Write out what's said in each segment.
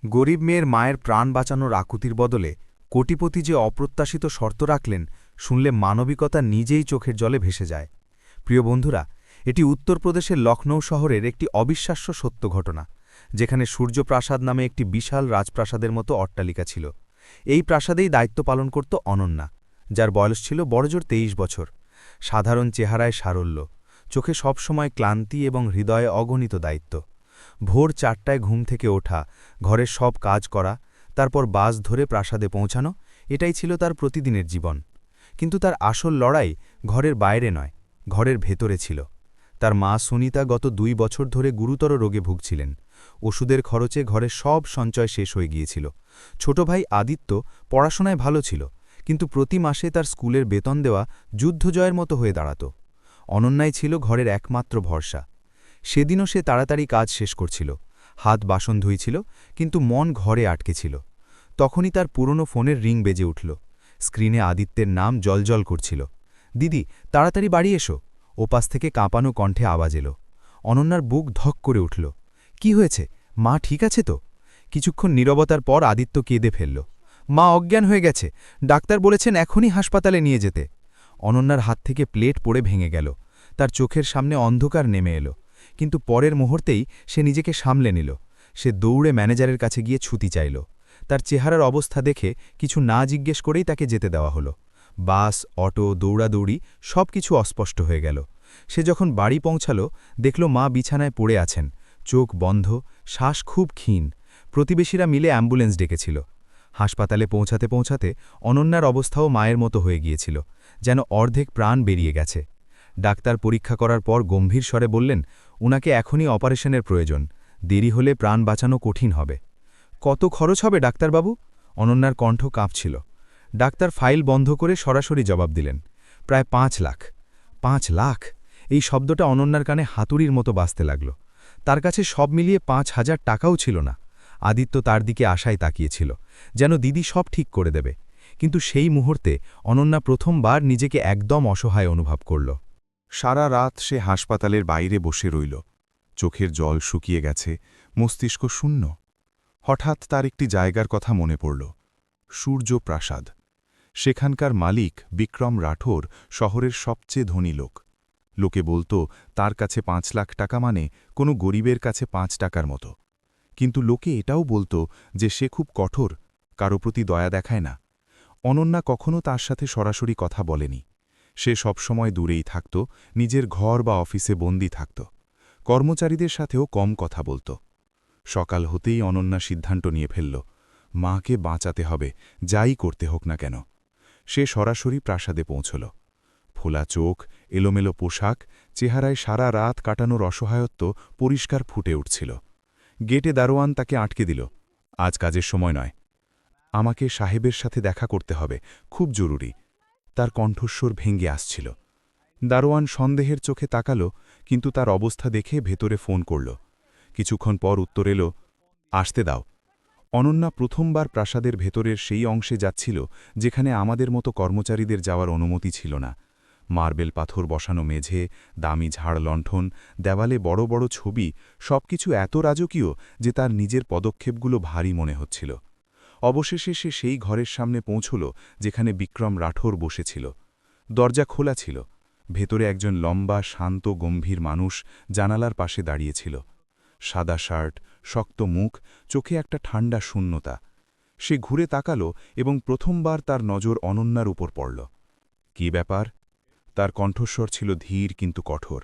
গরিব মেয়ের মায়ের প্রাণ বাঁচানোর আকুতির বদলে কোটিপতি যে অপ্রত্যাশিত শর্ত রাখলেন শুনলে মানবিকতা নিজেই চোখের জলে ভেসে যায়। প্রিয় বন্ধুরা, এটি উত্তরপ্রদেশের লখনৌ শহরের একটি অবিশ্বাস্য সত্য ঘটনা, যেখানে সূর্যপ্রাসাদ নামে একটি বিশাল রাজপ্রাসাদের মতো অট্টালিকা ছিল। এই প্রাসাদেই দায়িত্ব পালন করত অনন্যা, যার বয়স ছিল বড়জোর ২৩ বছর। সাধারণ চেহারায় সারল্য, চোখে সবসময় ক্লান্তি এবং হৃদয়ে অগণিত দায়িত্ব। ভোর ৪টায় ঘুম থেকে ওঠা, ঘরের সব কাজ করা, তারপর বাস ধরে প্রাসাদে পৌঁছানো, এটাই ছিল তার প্রতিদিনের জীবন। কিন্তু তার আসল লড়াই ঘরের বাইরে নয়, ঘরের ভেতরে ছিল। তার মা সুনিতা গত ২ বছর ধরে গুরুতর রোগে ভুগছিলেন। ওষুধের খরচে ঘরের সব সঞ্চয় শেষ হয়ে গিয়েছিল। ছোট ভাই আদিত্য পড়াশোনায় ভালো ছিল, কিন্তু প্রতি মাসে তার স্কুলের বেতন দেওয়া যুদ্ধজয়ের মতো হয়ে দাঁড়াত। অনন্যাই ছিল ঘরের একমাত্র ভরসা। সেদিনও সে তাড়াতাড়ি কাজ শেষ করছিল, হাত বাসন ধুইছিল, কিন্তু মন ঘরে আটকে ছিল। তখনই তার পুরনো ফোনের রিং বেজে উঠল। স্ক্রিনে আদিত্যের নাম জলজল করছিল। দিদি, তাড়াতাড়ি বাড়ি এসো। ওপাশ থেকে কাঁপানো কণ্ঠে আওয়াজ এলো। অনন্যার বুক ধক করে উঠল। কি হয়েছে? মা ঠিক আছে তো? কিছুক্ষণ নীরবতার পর আদিত্য কেঁদে ফেলল। মা অজ্ঞান হয়ে গেছে, ডাক্তার বলেছেন এখনই হাসপাতালে নিয়ে যেতে। অনন্যার হাত থেকে প্লেট পড়ে ভেঙে গেল। তার চোখের সামনে অন্ধকার নেমে এলো, কিন্তু পরের মুহূর্তেই সে নিজেকে সামলে নিল। সে দৌড়ে ম্যানেজারের কাছে গিয়ে ছুটি চাইল। তার চেহারার অবস্থা দেখে কিছু না জিজ্ঞেস করেই তাকে যেতে দেওয়া হলো। বাস, অটো, দৌড়াদৌড়ি সবকিছু অস্পষ্ট হয়ে গেল। সে যখন বাড়ি পৌঁছাল, দেখল মা বিছানায় পড়ে আছেন, চোখ বন্ধ, শ্বাস খুব ক্ষীণ। প্রতিবেশীরা মিলে অ্যাম্বুলেন্স ডেকেছিল। হাসপাতালে পৌঁছাতে পৌঁছাতে অনন্যার অবস্থাও মায়ের মতো হয়ে গিয়েছিল, যেন অর্ধেক প্রাণ বেরিয়ে গেছে। ডাক্তার পরীক্ষা করার পর গম্ভীর স্বরে বললেন, উনাকে এখনই অপারেশনের প্রয়োজন, দেরি হলে প্রাণ বাঁচানো কঠিন হবে। কত খরচ হবে ডাক্তারবাবু? অনন্যার কণ্ঠ কাঁপছিল। ডাক্তার ফাইল বন্ধ করে সরাসরি জবাব দিলেন, প্রায় ৫ লাখ। ৫ লাখ! এই শব্দটা অনন্যার কানে হাতুড়ির মতো বাজতে লাগল। তার কাছে সব মিলিয়ে ৫,০০০ টাকাও ছিল না। আদিত্য তার দিকে আশায় তাকিয়েছিল, যেন দিদি সব ঠিক করে দেবে। কিন্তু সেই মুহূর্তে অনন্যা প্রথমবার নিজেকে একদম অসহায় অনুভব করল। সারা রাত সে হাসপাতালের বাইরে বসে রইল। চোখের জল শুকিয়ে গেছে, মস্তিষ্ক শূন্য। হঠাৎ তার একটি জায়গার কথা মনে পড়ল, সূর্য প্রাসাদ। সেখানকার মালিক বিক্রম রাঠোর শহরের সবচেয়ে ধনী লোক। লোকে বলতো তার কাছে ৫ লাখ টাকা মানে কোনো গরিবের কাছে ৫ টাকার মতো। কিন্তু লোকে এটাও বলতো যে সে খুব কঠোর, কারো প্রতি দয়া দেখায় না। অনন্যা কখনো তার সাথে সরাসরি কথা বলেনি। সে সবসময় দূরেই থাকত, নিজের ঘর বা অফিসে বন্দী থাকত। কর্মচারীদের সাথেও কম কথা বলত। সকাল হতেই অনন্যা সিদ্ধান্ত নিয়ে ফেলল, মাকে বাঁচাতে হবে, যাই করতে হোক না কেন। সে সরাসরি প্রাসাদে পৌঁছল। ফোলা চোখ, এলোমেলো পোশাক, চেহারায় সারা রাত কাটানোর অসহায়ত্ব পরিষ্কার ফুটে উঠছিল। গেটে দারোয়ান তাকে আটকে দিল, আজ কাজের সময় নয়। আমাকে সাহেবের সাথে দেখা করতে হবে, খুব জরুরি। তার কণ্ঠস্বর ভেঙে আসছিল। দারোয়ান সন্দেহের চোখে তাকাল, কিন্তু তার অবস্থা দেখে ভেতরে ফোন করল। কিছুক্ষণ পর উত্তর এলো, আসতে দাও। অনন্যা প্রথমবার প্রাসাদের ভেতরের সেই অংশে যাচ্ছিল যেখানে আমাদের মতো কর্মচারীদের যাওয়ার অনুমতি ছিল না। মার্বেল পাথর বসানো মেঝে, দামি ঝাড় লণ্ঠন, দেওয়ালে বড় বড় ছবি, সবকিছু এত রাজকীয় যে তার নিজের পদক্ষেপগুলো ভারী মনে হচ্ছিল। অবশেষে সে সেই ঘরের সামনে পৌঁছল যেখানে বিক্রম রাঠোর বসেছিল। দরজা খোলা ছিল। ভেতরে একজন লম্বা, শান্ত, গম্ভীর মানুষ জানালার পাশে দাঁড়িয়েছিল। সাদা শার্ট, শক্ত মুখ, চোখে একটা ঠান্ডা শূন্যতা। সে ঘুরে তাকাল এবং প্রথমবার তার নজর অনন্যার উপর পড়ল। কি ব্যাপার? তার কণ্ঠস্বর ছিল ধীর কিন্তু কঠোর।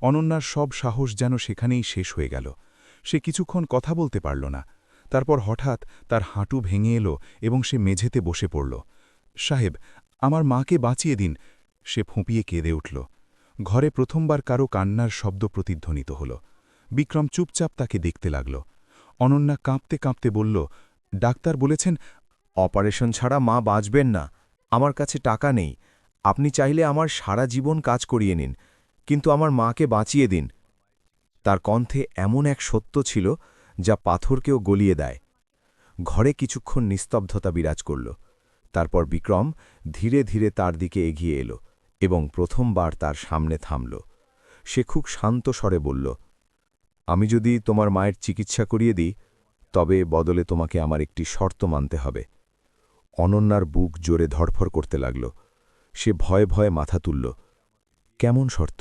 অনন্যার সব সাহস যেন সেখানেই শেষ হয়ে গেল। সে কিছুক্ষণ কথা বলতে পারল না। তারপর হঠাৎ তার হাঁটু ভেঙে এলো এবং সে মেঝেতে বসে পড়ল। সাহেব, আমার মাকে বাঁচিয়ে দিন। সে ফুঁপিয়ে কেঁদে উঠল। ঘরে প্রথমবার কারো কান্নার শব্দ প্রতিধ্বনিত হল। বিক্রম চুপচাপ তাকে দেখতে লাগল। অনন্যা কাঁপতে কাঁপতে বলল, ডাক্তার বলেছেন অপারেশন ছাড়া মা বাঁচবেন না। আমার কাছে টাকা নেই। আপনি চাইলে আমার সারা জীবন কাজ করিয়ে নিন, কিন্তু আমার মাকে বাঁচিয়ে দিন। তার কণ্ঠে এমন এক সত্য ছিল যা পাথরকেও গলিয়ে দেয়। ঘরে কিছুক্ষণ নিস্তব্ধতা বিরাজ করল। তারপর বিক্রম ধীরে ধীরে তার দিকে এগিয়ে এলো এবং প্রথমবার তার সামনে থামল। সে খুব শান্ত স্বরে বলল, আমি যদি তোমার মায়ের চিকিৎসা করিয়ে দিই, তবে বদলে তোমাকে আমার একটি শর্ত মানতে হবে। অনন্যার বুক জোরে ধড়ফড় করতে লাগল। সে ভয়ে ভয়ে মাথা তুলল। কেমন শর্ত?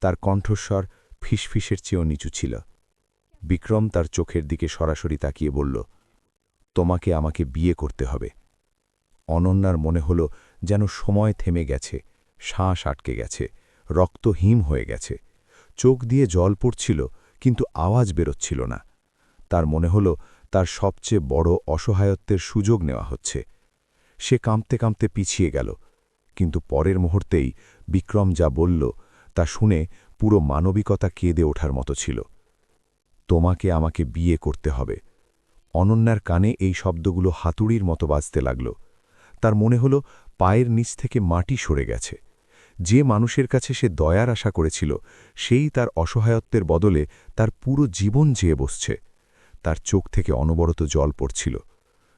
তার কণ্ঠস্বর ফিসফিসের চেয়েও নিচু ছিল। বিক্রম তার চোখের দিকে সরাসরি তাকিয়ে বলল, তোমাকে আমাকে বিয়ে করতে হবে। অনন্যার মনে হল যেন সময় থেমে গেছে, শ্বাস আটকে গেছে, রক্ত হিম হয়ে গেছে। চোখ দিয়ে জল পড়ছিল, কিন্তু আওয়াজ বেরোচ্ছিল না। তার মনে হল তার সবচেয়ে বড় অসহায়ত্বের সুযোগ নেওয়া হচ্ছে। সে কাঁপতে কাঁপতে পিছিয়ে গেল, কিন্তু পরের মুহূর্তেই বিক্রম যা বলল তা শুনে পুরো মানবিকতা কেঁদে ওঠার মতো ছিল। তোমাকে আমাকে বিয়ে করতে হবে। অনন্যার কানে এই শব্দগুলো হাতুড়ির মতো বাজতে লাগল। তার মনে হল পায়ের নিচ থেকে মাটি সরে গেছে। যে মানুষের কাছে সে দয়ার আশা করেছিল, সেই তার অসহায়ত্বের বদলে তার পুরো জীবন চেয়ে বসছে। তার চোখ থেকে অনবরত জল পড়ছিল।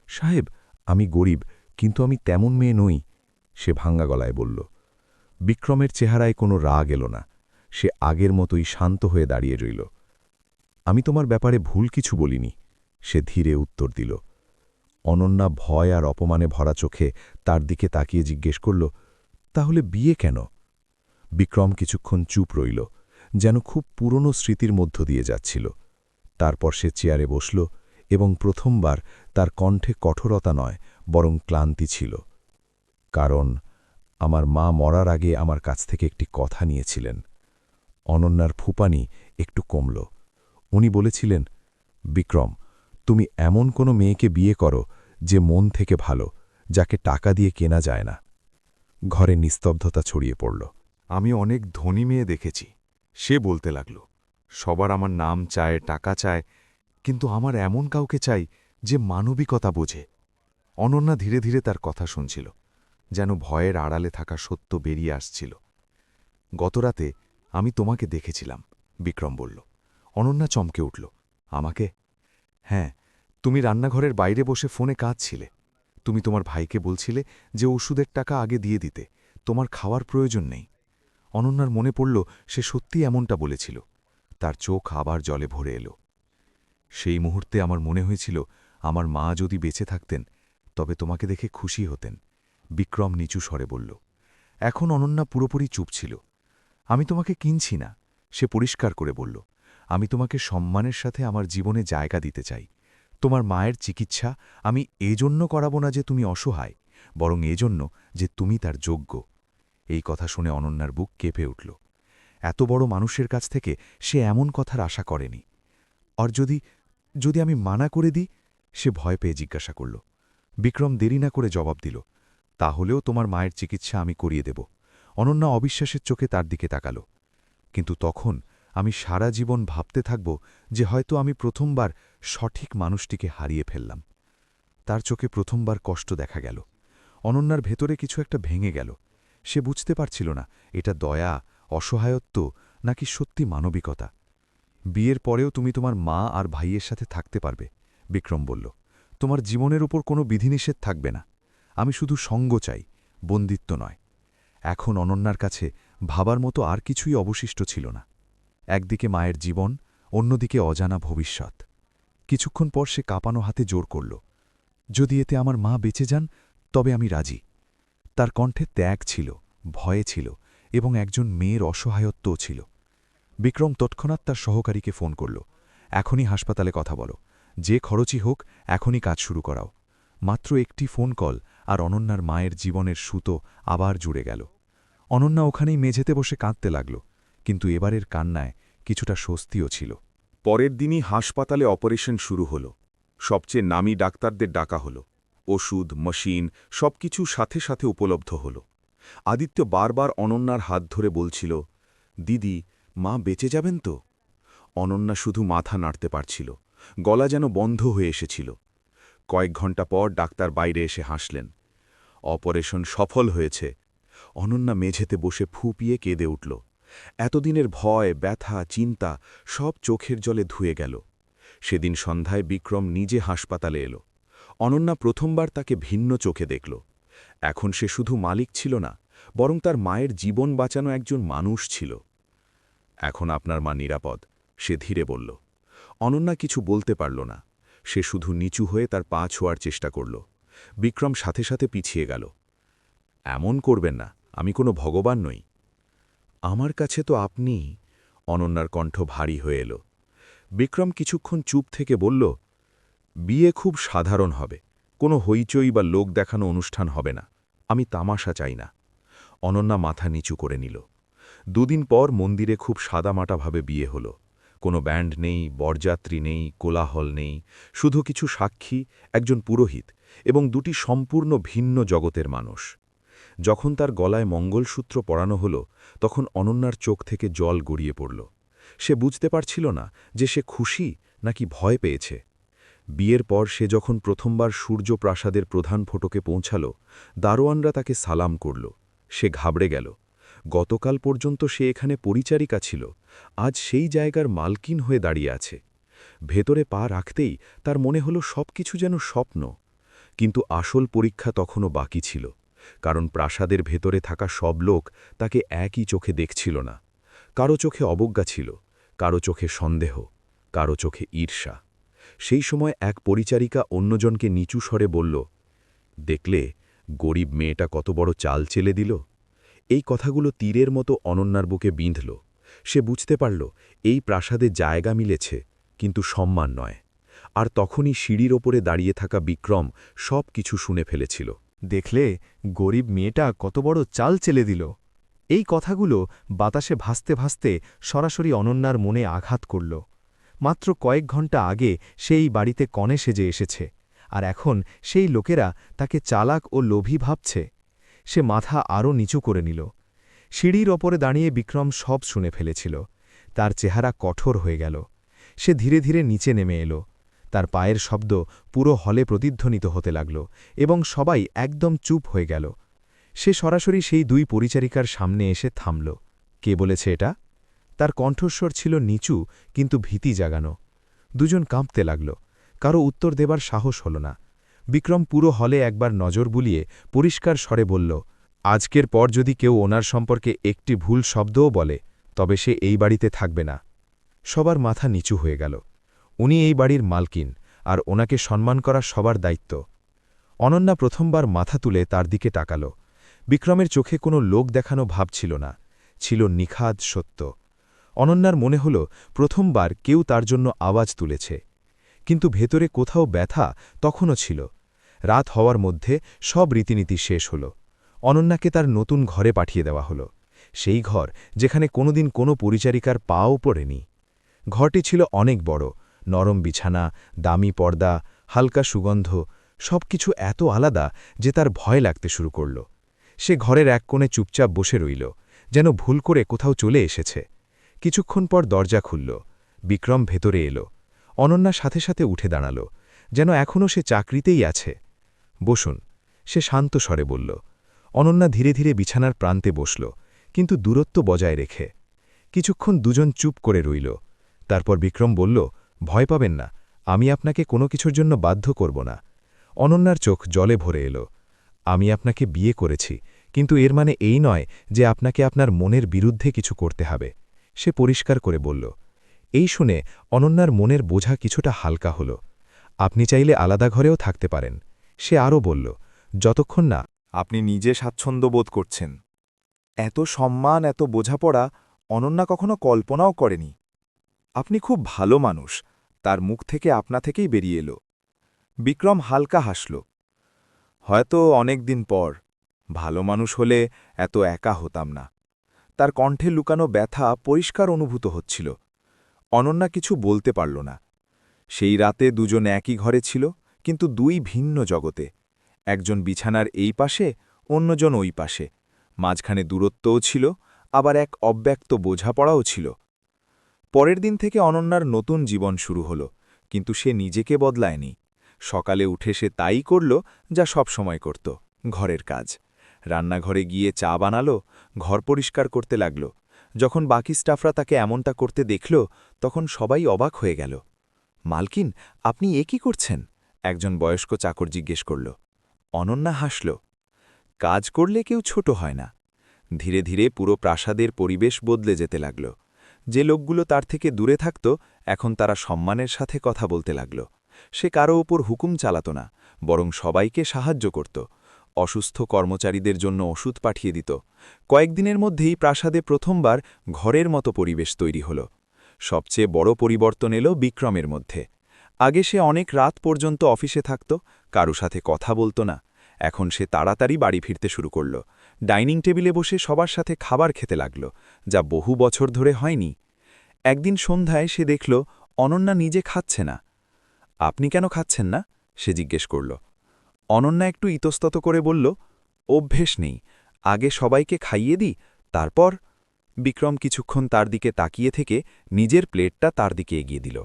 সাহেব, আমি গরিব, কিন্তু আমি তেমন মেয়ে নই, সে ভাঙ্গা গলায় বলল। বিক্রমের চেহারায় কোনো রাগ এল না। সে আগের মতোই শান্ত হয়ে দাঁড়িয়ে রইল। আমি তোমার ব্যাপারে ভুল কিছু বলিনি, সে ধীরে উত্তর দিল। অনন্যা ভয় আর অপমানে ভরা চোখে তার দিকে তাকিয়ে জিজ্ঞেস করল, তাহলে বিয়ে কেন? বিক্রম কিছুক্ষণ চুপ রইল, যেন খুব পুরনো স্মৃতির মধ্য দিয়ে যাচ্ছিল। তারপর সে চেয়ারে বসল এবং প্রথমবার তার কণ্ঠে কঠোরতা নয়, বরং ক্লান্তি ছিল। কারণ আমার মা মরার আগে আমার কাছ থেকে একটি কথা নিয়েছিলেন। অনন্যার ফুপানি একটু কমল। উনি বলেছিলেন, বিক্রম, তুমি এমন কোনো মেয়েকে বিয়ে করো যে মন থেকে ভালো, যাকে টাকা দিয়ে কেনা যায় না। ঘরে নিস্তব্ধতা ছড়িয়ে পড়ল। আমি অনেক ধনী মেয়ে দেখেছি, সে বলতে লাগল। সবার আমার নাম চায়, টাকা চায়, কিন্তু আমার এমন কাউকে চাই যে মানবিকতা বোঝে। অনন্যা ধীরে ধীরে তার কথা শুনছিল, যেন ভয়ের আড়ালে থাকা সত্য বেরিয়ে আসছিল। গতরাতে আমি তোমাকে দেখেছিলাম, বিক্রম বলল। অনন্যা চমকে উঠল। আমাকে? হ্যাঁ, তুমি রান্নাঘরের বাইরে বসে ফোনে কাঁদছিলে। তুমি তোমার ভাইকে বলছিলে যে ওষুধের টাকা আগে দিয়ে দিতে, তোমার খাওয়ার প্রয়োজন নেই। অনন্যার মনে পড়ল সে সত্যি এমনটা বলেছিল। তার চোখ আবার জলে ভরে এলো। সেই মুহূর্তে আমার মনে হয়েছিল, আমার মা যদি বেঁচে থাকতেন তবে তোমাকে দেখে খুশি হতেন, বিক্রম নিচু স্বরে বলল। এখন অনন্যা পুরোপুরি চুপ ছিল। আমি তোমাকে কিনছি না, সে পরিষ্কার করে বলল। আমি তোমাকে সম্মানের সাথে আমার জীবনে জায়গা দিতে চাই। তোমার মায়ের চিকিৎসা আমি এজন্য করাবো না যে তুমি অসহায়, বরং এজন্য যে তুমি তার যোগ্য। এই কথা শুনে অনন্যার বুক কেঁপে উঠল। এত বড় মানুষের কাছ থেকে সে এমন কথার আশা করেনি। আর যদি আমি মানা করে দিই, সে ভয় পেয়ে জিজ্ঞাসা করল। বিক্রম দেরি না করে জবাব দিল, তাহলেও তোমার মায়ের চিকিৎসা আমি করিয়ে দেব। অনন্যা অবিশ্বাসের চোখে তার দিকে তাকাল। কিন্তু তখন আমি সারা জীবন ভাবতে থাকব যে হয়তো আমি প্রথমবার সঠিক মানুষটিকে হারিয়ে ফেললাম। তার চোখে প্রথমবার কষ্ট দেখা গেল। অনন্যার ভেতরে কিছু একটা ভেঙে গেল। সে বুঝতে পারছিল না এটা দয়া, অসহায়ত্ব নাকি সত্যি মানবিকতা। বিয়ের পরেও তুমি তোমার মা আর ভাইয়ের সাথে থাকতে পারবে, বিক্রম বলল। তোমার জীবনের উপর কোনো বিধিনিষেধ থাকবে না। আমি শুধু সঙ্গ চাই, বন্দিত্ব নয়। এখন অনন্যার কাছে ভাবার মতো আর কিছুই অবশিষ্ট ছিল না। একদিকে মায়ের জীবন, অন্যদিকে অজানা ভবিষ্যৎ। কিছুক্ষণ পর সে কাঁপানো হাতে জোর করল, যদি এতে আমার মা বেঁচে যান তবে আমি রাজি। তার কণ্ঠে ত্যাগ ছিল, ভয়ে ছিল এবং একজন মেয়ের অসহায়ত্বও ছিল। বিক্রম তৎক্ষণাৎ তার সহকারীকে ফোন করল। এখনই হাসপাতালে কথা বলো, যে খরচই হোক এখনই কাজ শুরু করাও। মাত্র একটি ফোন কল আর অনন্যার মায়ের জীবনের সুতো আবার জুড়ে গেল। অনন্যা ওখানেই মেঝেতে বসে কাঁদতে লাগল, কিন্তু এবারের কান্নায় কিছুটা স্বস্তিও ছিল। পরের দিনই হাসপাতালে অপারেশন শুরু হল। সবচেয়ে নামী ডাক্তারদের ডাকা হল। ওষুধ, মেশিন সবকিছু সাথে সাথে উপলব্ধ হল। আদিত্য বারবার অনন্যার হাত ধরে বলছিল, দিদি, মা বেঁচে যাবেন তো? অনন্যা শুধু মাথা নাড়তে পারছিল, গলা যেন বন্ধ হয়ে এসেছিল। কয়েক ঘণ্টা পর ডাক্তার বাইরে এসে হাসলেন। অপারেশন সফল হয়েছে। অনন্যা মেঝেতে বসে ফুঁপিয়ে কেঁদে উঠল। এতদিনের ভয়, ব্যথা, চিন্তা সব চোখের জলে ধুয়ে গেল। সেদিন সন্ধ্যায় বিক্রম নিজে হাসপাতালে এলো। অনন্যা প্রথমবার তাকে ভিন্ন চোখে দেখল। এখন সে শুধু মালিক ছিল না, বরং তার মায়ের জীবন বাঁচানো একজন মানুষ ছিল। এখন আপনার মা নিরাপদ, সে ধীরে বলল। অনন্যা কিছু বলতে পারল না। সে শুধু নিচু হয়ে তার পা ছোঁয়ার চেষ্টা করল। বিক্রম সাথে সাথে পিছিয়ে গেল। এমন করবেন না, আমি কোনো ভগবান নই। আমার কাছে তো আপনি। অনন্যার কণ্ঠ ভারী হয়ে এলো। বিক্রম কিছুক্ষণ চুপ থেকে বলল, বিয়ে খুব সাধারণ হবে, কোনো হইচই বা লোক দেখানো অনুষ্ঠান হবে না, আমি তামাশা চাই না। অনন্যা মাথা নিচু করে নিল। দুদিন পর মন্দিরে খুব সাদামাটাভাবে বিয়ে হলো। কোনো ব্যান্ড নেই, বরযাত্রী নেই, কোলাহল নেই, শুধু কিছু সাক্ষী, একজন পুরোহিত এবং দুটি সম্পূর্ণ ভিন্ন জগতের মানুষ। যখন তার গলায় মঙ্গলসূত্র পরানো হলো, তখন অনন্যার চোখ থেকে জল গড়িয়ে পড়ল। সে বুঝতে পারছিল না যে সে খুশি নাকি ভয় পেয়েছে। বিয়ের পর সে যখন প্রথমবার সূর্য প্রাসাদের প্রধান ফটকে পৌঁছাল, দারোয়ানরা তাকে সালাম করল। সে ঘাবড়ে গেল। গতকাল পর্যন্ত সে এখানে পরিচারিকা ছিল, আজ সেই জায়গার মালকিন হয়ে দাঁড়িয়ে আছে। ভেতরে পা রাখতেই তার মনে হলো সবকিছু যেন স্বপ্ন। কিন্তু আসল পরীক্ষা তখনও বাকি ছিল, কারণ প্রাসাদের ভেতরে থাকা সব লোক তাকে একই চোখে দেখছিল না। কারো চোখে অবজ্ঞা ছিল, কারো চোখে সন্দেহ, কারো চোখে ঈর্ষা। সেই সময় এক পরিচারিকা অন্যজনকে নিচু স্বরে বলল, দেখলে গরিব মেয়েটা কত বড় চাল চেলে দিল। এই কথাগুলো তীরের মতো অনন্যার বুকে বিঁধল। সে বুঝতে পারল এই প্রাসাদে জায়গা মিলেছে, কিন্তু সম্মান নয়। আর তখনই সিঁড়ির ওপরে দাঁড়িয়ে থাকা বিক্রম সব কিছু শুনে ফেলেছিল। দেখলে গরিব মেয়েটা কত বড় চাল চেলে দিল। এই কথাগুলো বাতাসে ভাসতে ভাসতে সরাসরি অনন্যার মনে আঘাত করল। মাত্র কয়েক ঘণ্টা আগে সেই বাড়িতে কনে সেজে এসেছে, আর এখন সেই লোকেরা তাকে চালাক ও লোভী ভাবছে। সে মাথা আরও নিচু করে নিল। সিঁড়ির ওপরে দাঁড়িয়ে বিক্রম সব শুনে ফেলেছিল। তার চেহারা কঠোর হয়ে গেল। সে ধীরে ধীরে নিচে নেমে এলো। তার পায়ের শব্দ পুরো হলে প্রতিধ্বনিত হতে লাগল এবং সবাই একদম চুপ হয়ে গেল। সে সরাসরি সেই দুই পরিচারিকার সামনে এসে থামল। কে বলেছে এটা? তার কণ্ঠস্বর ছিল নিচু কিন্তু ভীতি জাগানো। দুজন কাঁপতে লাগল। কারো উত্তর দেবার সাহস হল না। বিক্রম পুরো হলে একবার নজর বুলিয়ে পরিষ্কার স্বরে বলল, আজকের পর যদি কেউ ওনার সম্পর্কে একটি ভুল শব্দও বলে, তবে সে এই বাড়িতে থাকবে না। সবার মাথা নিচু হয়ে গেল। উনি এই বাড়ির মালকিন, আর ওনাকে সম্মান করা সবার দায়িত্ব। অনন্যা প্রথমবার মাথা তুলে তার দিকে তাকাল। বিক্রমের চোখে কোনো লোক দেখানো ভাব ছিল না, ছিল নিখাদ সত্য। অনন্যার মনে হল প্রথমবার কেউ তার জন্য আওয়াজ তুলেছে। কিন্তু ভেতরে কোথাও ব্যথা তখনও ছিল। রাত হওয়ার মধ্যে সব রীতিনীতি শেষ হল। অনন্যাকে তার নতুন ঘরে পাঠিয়ে দেওয়া হল, সেই ঘর যেখানে কোনোদিন কোনো পরিচারিকার পাও পড়েনি। ঘরটি ছিল অনেক বড়, নরম বিছানা, দামি পর্দা, হালকা সুগন্ধ, সবকিছু এত আলাদা যে তার ভয় লাগতে শুরু করল। সে ঘরের এক কোণে চুপচাপ বসে রইল, যেন ভুল করে কোথাও চলে এসেছে। কিছুক্ষণ পর দরজা খুলল। বিক্রম ভেতরে এলো। অনন্যা সাথে সাথে উঠে দাঁড়াল, যেন এখনও সে চাকরিতেই আছে। বসুন, সে শান্ত স্বরে বলল। অনন্যা ধীরে ধীরে বিছানার প্রান্তে বসল, কিন্তু দূরত্ব বজায় রেখে। কিছুক্ষণ দুজন চুপ করে রইল। তারপর বিক্রম বলল, ভয় পাবেন না, আমি আপনাকে কোনো কিছুর জন্য বাধ্য করব না। অনন্যার চোখ জলে ভরে এলো। আমি আপনাকে বিয়ে করেছি, কিন্তু এর মানে এই নয় যে আপনাকে আপনার মনের বিরুদ্ধে কিছু করতে হবে, সে পরিষ্কার করে বলল। এই শুনে অনন্যার মনের বোঝা কিছুটা হালকা হল। আপনি চাইলে আলাদা ঘরেও থাকতে পারেন, সে আরও বলল, যতক্ষণ না আপনি নিজে স্বাচ্ছন্দ্য বোধ করছেন। এত সম্মান, এত বোঝাপড়া অনন্যা কখনো কল্পনাও করেনি। আপনি খুব ভালো মানুষ, তার মুখ থেকে আপনা থেকেই বেরিয়ে এলো। বিক্রম হালকা হাসল। হয়তো অনেক দিন পর। ভালো মানুষ হলে এত একা হতাম না। তার কণ্ঠে লুকানো ব্যথা পরিষ্কার অনুভূত হচ্ছিল। অনন্যা কিছু বলতে পারল না। সেই রাতে দুজন একই ঘরে ছিল, কিন্তু দুই ভিন্ন জগতে। একজন বিছানার এই পাশে, অন্যজন ওই পাশে। মাঝখানে দূরত্বও ছিল, আবার এক অব্যক্ত বোঝাপড়াও ছিল। পরের দিন থেকে অনন্যার নতুন জীবন শুরু হল, কিন্তু সে নিজেকে বদলায়নি। সকালে উঠে সে তাই করল যা সব সময় করত, ঘরের কাজ। রান্নাঘরে গিয়ে চা বানালো, ঘর পরিষ্কার করতে লাগল। যখন বাকি স্টাফরা তাকে এমনটা করতে দেখল, তখন সবাই অবাক হয়ে গেল। মালকিন, আপনি এ কি করছেন? একজন বয়স্ক চাকর জিজ্ঞেস করল। অনন্যা হাসল। কাজ করলে কেউ ছোট হয় না। ধীরে ধীরে পুরো প্রাসাদের পরিবেশ বদলে যেতে লাগল। যে লোকগুলো তার থেকে দূরে থাকত, এখন তারা সম্মানের সাথে কথা বলতে লাগল। সে কারো ওপর হুকুম চালাত না, বরং সবাইকে সাহায্য করত। অসুস্থ কর্মচারীদের জন্য ওষুধ পাঠিয়ে দিত। কয়েকদিনের মধ্যেই প্রাসাদে প্রথমবার ঘরের মতো পরিবেশ তৈরি হল। সবচেয়ে বড় পরিবর্তন এলো বিক্রমের মধ্যে। আগে সে অনেক রাত পর্যন্ত অফিসে থাকত, কারো সাথে কথা বলতো না। এখন সে তাড়াতাড়ি বাড়ি ফিরতে শুরু করল। ডাইনিং টেবিলে বসে সবার সাথে খাবার খেতে লাগল, যা বহু বছর ধরে হয়নি। একদিন সন্ধ্যায় সে দেখল অনন্যা নিজে খাচ্ছে না। আপনি কেন খাচ্ছেন না? সে জিজ্ঞেস করল। অনন্যা একটু ইতস্তত করে বলল, অভ্যেস নেই, আগে সবাইকে খাইয়ে দিই, তারপর। বিক্রম কিছুক্ষণ তার দিকে তাকিয়ে থেকে নিজের প্লেটটা তার দিকে এগিয়ে দিল।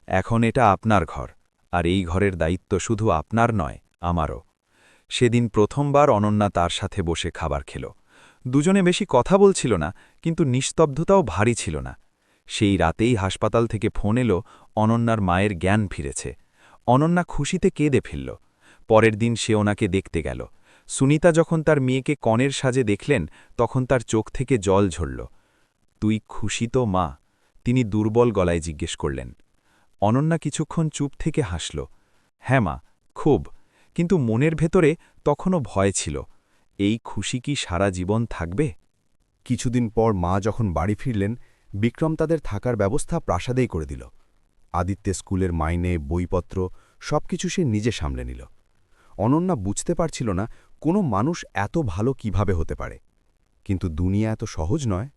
এখন এটা আপনার ঘর, আর এই ঘরের দায়িত্ব শুধু আপনার নয়, আমারও। সেদিন প্রথমবার অনন্যা তার সাথে বসে খাবার খেল। দুজনে বেশি কথা বলছিল না, কিন্তু নিস্তব্ধতাও ভারী ছিল না। সেই রাতেই হাসপাতাল থেকে ফোন এলো, অনন্যার মায়ের জ্ঞান ফিরেছে। অনন্যা খুশিতে কেঁদে ফেলল। পরের দিন সে ওনাকে দেখতে গেল। সুনিতা যখন তার মেয়েকে কনের সাজে দেখলেন, তখন তার চোখ থেকে জল ঝরল। তুই খুশি তো মা? তিনি দুর্বল গলায় জিজ্ঞেস করলেন। অনন্যা কিছুক্ষণ চুপ থেকে হাসল। হ্যাঁ মা, খুব, কিন্তু মনের ভেতরে তখনও ভয় ছিল। এই খুশি কি সারা জীবন থাকবে? কিছুদিন পর মা যখন বাড়ি ফিরলেন, বিক্রম তাদের থাকার ব্যবস্থা প্রাসাদেই করে দিল। আদিত্যের স্কুলের মাইনে, বইপত্র সবকিছু সে নিজে সামলে নিল। অনন্যা বুঝতে পারছিল না কোনো মানুষ এত ভালো কিভাবে হতে পারে। কিন্তু দুনিয়া এত সহজ নয়।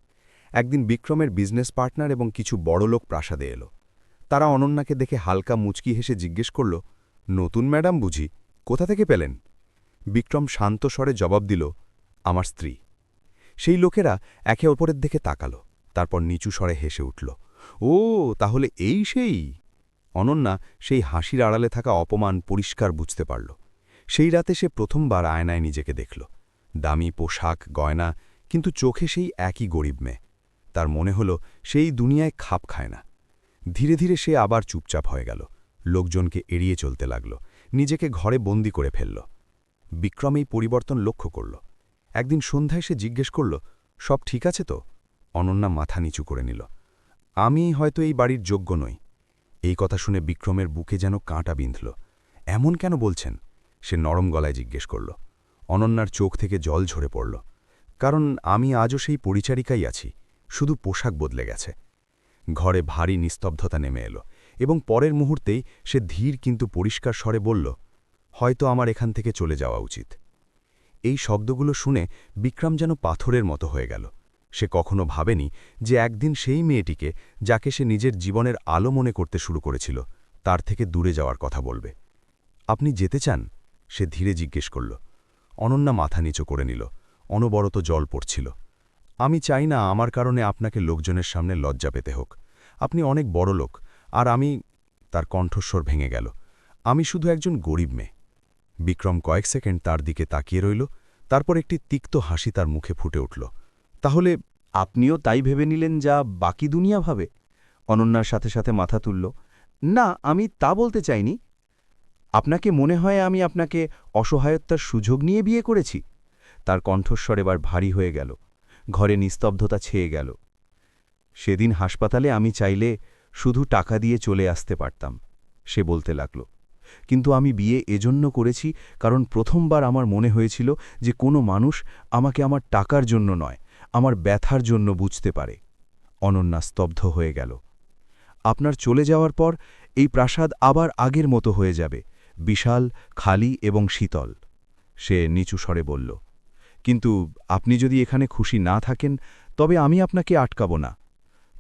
একদিন বিক্রমের বিজনেস পার্টনার এবং কিছু বড়লোক প্রাসাদে এলো। তারা অনন্যাকে দেখে হালকা মুচকি হেসে জিজ্ঞেস করল, নতুন ম্যাডাম বুঝি, কোথা থেকে পেলেন? বিক্রম শান্ত স্বরে জবাব দিল, আমার স্ত্রী। সেই লোকেরা একে অপরের দিকে তাকালো, তারপর নিচু স্বরে হেসে উঠল। ও, তাহলে এই সেই। অনন্যা সেই হাসির আড়ালে থাকা অপমান পরিষ্কার বুঝতে পারল। সেই রাতে সে প্রথমবার আয়নায় নিজেকে দেখল। দামি পোশাক, গয়না, কিন্তু চোখে সেই একই গরিব মেয়ে। তার মনে হল সেই দুনিয়ায় খাপ খায় না। ধীরে ধীরে সে আবার চুপচাপ হয়ে গেল, লোকজনকে এড়িয়ে চলতে লাগল, নিজেকে ঘরে বন্দি করে ফেলল। বিক্রম এই পরিবর্তন লক্ষ্য করল। একদিন সন্ধ্যায় সে জিজ্ঞেস করল, সব ঠিক আছে তো? অনন্যা মাথা নিচু করে নিল। আমি হয়তো এই বাড়ির যোগ্য নই। এই কথা শুনে বিক্রমের বুকে যেন কাঁটা বিঁধল। এমন কেন বলছেন? সে নরম গলায় জিজ্ঞেস করল। অনন্যার চোখ থেকে জল ঝরে পড়ল। কারণ আমি আজও সেই পরিচারিকাই আছি, শুধু পোশাক বদলে গেছে। ঘরে ভারী নিস্তব্ধতা নেমে এলো, এবং পরের মুহূর্তেই সে ধীর কিন্তু পরিষ্কার স্বরে বলল, হয়তো আমার এখান থেকে চলে যাওয়া উচিত। এই শব্দগুলো শুনে বিক্রম যেন পাথরের মতো হয়ে গেল। সে কখনো ভাবেনি যে একদিন সেই মেয়েটিকে, যাকে সে নিজের জীবনের আলো মনে করতে শুরু করেছিল, তার থেকে দূরে যাওয়ার কথা বলবে। আপনি যেতে চান? সে ধীরে জিজ্ঞেস করল। অনন্যা মাথা নিচু করে নিল। অনবরত জল পড়ছিল। আমি চাই না আমার কারণে আপনাকে লোকজনের সামনে লজ্জা পেতে হোক। আপনি অনেক বড় লোক, আর আমি। তার কণ্ঠস্বর ভেঙে গেল। আমি শুধু একজন গরিব মেয়ে। বিক্রম কয়েক সেকেন্ড তার দিকে তাকিয়ে রইল, তারপর একটি তিক্ত হাসি তার মুখে ফুটে উঠল। তাহলে আপনিও তাই ভেবে নিলেন যা বাকি দুনিয়া ভাবে? অনন্যার সাথে সাথে মাথা তুলল। না, আমি তা বলতে চাইনি। আপনাকে মনে হয় আমি আপনাকে অসহায়তার সুযোগ নিয়ে বিয়ে করেছি? তার কণ্ঠস্বর এবার ভারী হয়ে গেল। ঘরে নিস্তব্ধতা ছেয়ে গেল। সেদিন হাসপাতালে আমি চাইলে শুধু টাকা দিয়ে চলে আসতে পারতাম, সে বলতে লাগল। কিন্তু আমি বিয়ে এজন্য করেছি কারণ প্রথমবার আমার মনে হয়েছিল যে কোনো মানুষ আমাকে আমার টাকার জন্য নয়, আমার ব্যথার জন্য বুঝতে পারে। অনন্যা স্তব্ধ হয়ে গেল। আপনার চলে যাওয়ার পর এই প্রাসাদ আবার আগের মতো হয়ে যাবে, বিশাল, খালি এবং শীতল, সে নিচু স্বরে বলল। কিন্তু আপনি যদি এখানে খুশি না থাকেন, তবে আমি আপনাকে আটকাব না।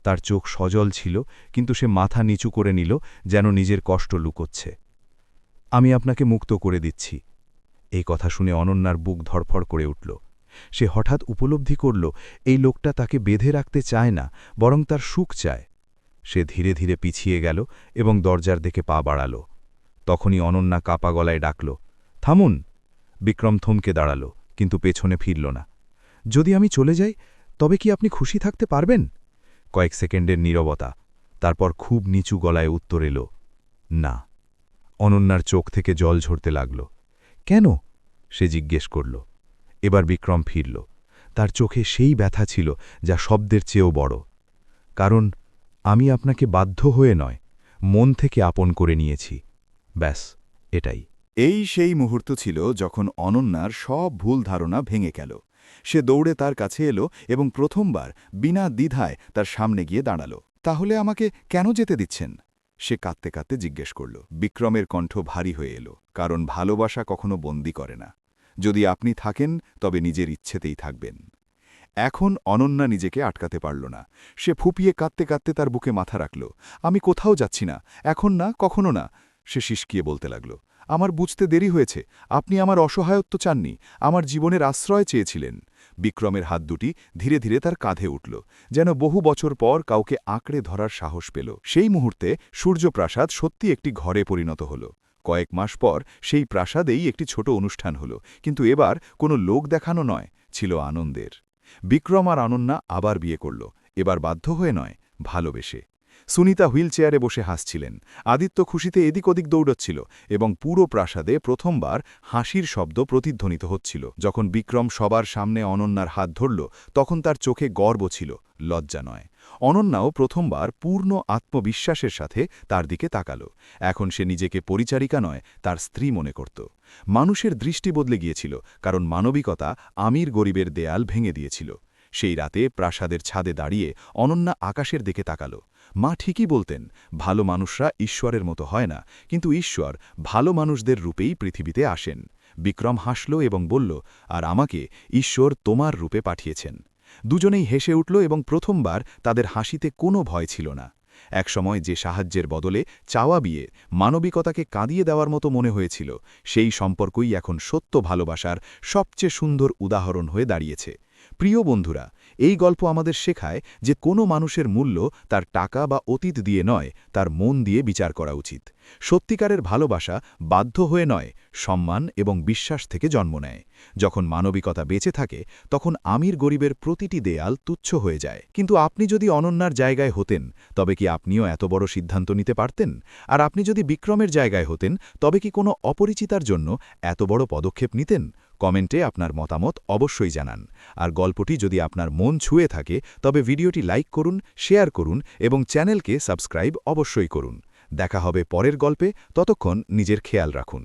তার চোখ সজল ছিল, কিন্তু সে মাথা নিচু করে নিল, যেন নিজের কষ্ট লুকোচ্ছে। আমি আপনাকে মুক্ত করে দিচ্ছি। এই কথা শুনে অনন্যার বুক ধড়ফড় করে উঠল। সে হঠাৎ উপলব্ধি করল এই লোকটা তাকে বেঁধে রাখতে চায় না, বরং তার সুখ চায়। সে ধীরে ধীরে পিছিয়ে গেল এবং দরজার দিকে পা বাড়াল। তখনই অনন্যা কাপা গলায় ডাকল, থামুন। বিক্রম থমকে দাঁড়াল, কিন্তু পেছনে ফিরল না। যদি আমি চলে যাই, তবে কি আপনি খুশি থাকতে পারবেন? কয়েক সেকেন্ডের নীরবতা, তারপর খুব নিচু গলায় উত্তর এল, না। অনন্যার চোখ থেকে জল ঝরতে লাগল। কেন? সে জিজ্ঞেস করল। এবার বিক্রম ফিরল। তার চোখে সেই ব্যথা ছিল যা শব্দের চেয়েও বড়। কারণ আমি আপনাকে বাধ্য হয়ে নয়, মন থেকে আপন করে নিয়েছি। ব্যাস এটাই। এই সেই মুহূর্ত ছিল যখন অনন্যার সব ভুল ধারণা ভেঙে গেল। সে দৌড়ে তার কাছে এলো এবং প্রথমবার বিনা দ্বিধায় তার সামনে গিয়ে দাঁড়াল। তাহলে আমাকে কেন যেতে দিচ্ছেন? সে কাঁদতে কাঁদতে জিজ্ঞেস করল। বিক্রমের কণ্ঠ ভারী হয়ে এলো, কারণ ভালোবাসা কখনো বন্দি করে না। যদি আপনি থাকেন তবে নিজের ইচ্ছেতেই থাকবেন। এখন অনন্যা নিজেকে আটকাতে পারল না। সে ফুপিয়ে কাঁদতে কাঁদতে তার বুকে মাথা রাখল। আমি কোথাও যাচ্ছি না, এখন না, কখনো না। সে শিসকিয়ে বলতে লাগল, আমার বুঝতে দেরি হয়েছে। আপনি আমার অসহায়ত্ব চাননি, আমার জীবনের আশ্রয় চেয়েছিলেন। বিক্রমের হাত দুটি ধীরে ধীরে তার কাঁধে উঠল, যেন বহু বছর পর কাউকে আঁকড়ে ধরার সাহস পেল। সেই মুহূর্তে সূর্যপ্রাসাদ সত্যি একটি ঘরে পরিণত হল। কয়েক মাস পর সেই প্রাসাদেই একটি ছোট অনুষ্ঠান হল, কিন্তু এবার কোনো লোক দেখানো নয়, ছিল আনন্দের। বিক্রম আর অনন্যা আবার বিয়ে করল, এবার বাধ্য হয়ে নয়, ভালোবেসে। সুনিতা হুইল চেয়ারে বসে হাসছিলেন, আদিত্য খুশিতে এদিক ওদিক দৌড়চ্ছিল এবং পুরো প্রাসাদে প্রথমবার হাসির শব্দ প্রতিধ্বনিত হচ্ছিল। যখন বিক্রম সবার সামনে অনন্যার হাত ধরল, তখন তার চোখে গর্ব ছিল, লজ্জা নয়। অনন্যাও প্রথমবার পূর্ণ আত্মবিশ্বাসের সাথে তার দিকে তাকাল। এখন সে নিজেকে পরিচারিকা নয়, তার স্ত্রী মনে করত। মানুষের দৃষ্টি বদলে গিয়েছিল, কারণ মানবিকতা আমির গরিবের দেয়াল ভেঙে দিয়েছিল। সেই রাতে প্রাসাদের ছাদে দাঁড়িয়ে অনন্যা আকাশের দিকে তাকাল। মা ঠিকই বলতেন, ভালো মানুষরা ঈশ্বরের মতো হয় না, কিন্তু ঈশ্বর ভালো মানুষদের রূপেই পৃথিবীতে আসেন। বিক্রম হাসল এবং বলল, আর আমাকে ঈশ্বর তোমার রূপে পাঠিয়েছেন। দুজনেই হেসে উঠল এবং প্রথমবার তাদের হাসিতে কোনো ভয় ছিল না। একসময় যে সাহায্যের বদলে চাওয়া বিয়ে মানবিকতাকে কাঁদিয়ে দেওয়ার মতো মনে হয়েছিল, সেই সম্পর্কই এখন সত্য ভালোবাসার সবচেয়ে সুন্দর উদাহরণ হয়ে দাঁড়িয়েছে। প্রিয় বন্ধুরা, এই গল্প আমাদের শেখায় যে কোনো মানুষের মূল্য তার টাকা বা অতীত দিয়ে নয়, তার মন দিয়ে বিচার করা উচিত। সত্যিকারের ভালোবাসা বাধ্য হয়ে নয়, সম্মান এবং বিশ্বাস থেকে জন্ম নেয়। যখন মানবিকতা বেঁচে থাকে, তখন আমির গরিবের প্রতিটি দেয়াল তুচ্ছ হয়ে যায়। কিন্তু আপনি যদি অনন্যার জায়গায় হতেন, তবে কি আপনিও এত বড় সিদ্ধান্ত নিতে পারতেন? আর আপনি যদি বিক্রমের জায়গায় হতেন, তবে কি কোনো অপরিচিতার জন্য এত বড় পদক্ষেপ নিতেন? কমেন্টে আপনার মতামত অবশ্যই জানান। আর গল্পটি যদি আপনার মন ছুঁয়ে থাকে, তবে ভিডিওটি লাইক করুন, শেয়ার করুন এবং চ্যানেলকে সাবস্ক্রাইব অবশ্যই করুন। দেখা হবে পরের গল্পে, ততক্ষণ নিজের খেয়াল রাখুন।